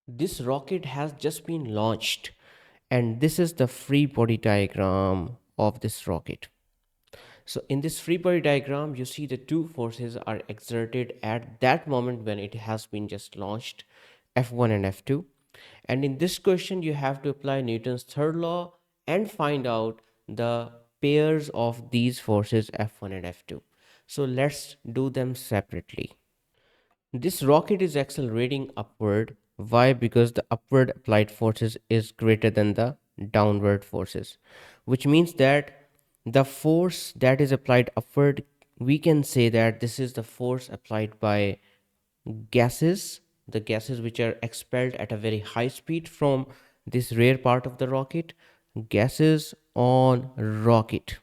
This rocket has just been launched, and this is the free body diagram of this rocket. So in this free body diagram, you see the two forces are exerted at that moment when it has been just launched, F1 and F2. And in this question, you have to apply Newton's third law and find out the pairs of these forces F1 and F2. So let's do them separately. This rocket is accelerating upward. Why? Because the upward applied forces is greater than the downward forces, which means that the force that is applied upward, we can say that this is the force applied by gases, the gases which are expelled at a very high speed from this rear part of the rocket, gases on rocket.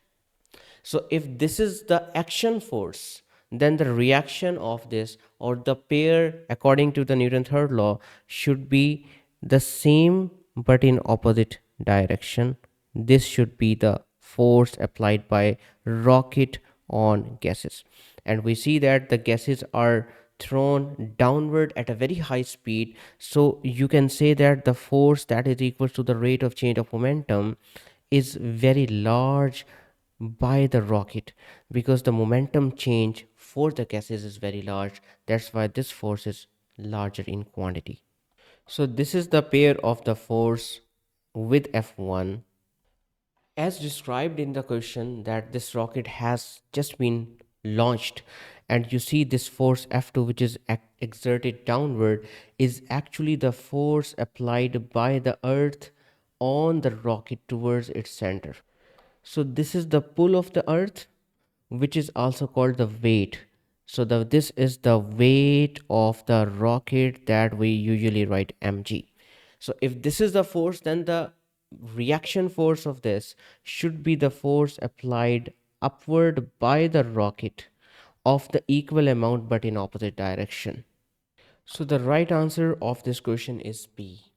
So if this is the action force, then the reaction of this, or the pair according to the Newton third law, should be the same but in opposite direction. This should be the force applied by rocket on gases. And we see that the gases are thrown downward at a very high speed, so you can say that the force that is equal to the rate of change of momentum is very large by the rocket, because the momentum change for the gases is very large. That's why this force is larger in quantity. So this is the pair of the force with F1 as described in the question, that this rocket has just been launched, and you see this force F2 which is exerted downward is actually the force applied by the earth on the rocket towards its center. So this is the pull of the earth, which is also called the weight. So this is the weight of the rocket that we usually write mg. So if this is the force, then the reaction force of this should be the force applied upward by the rocket of the equal amount but in opposite direction. So the right answer of this question is B.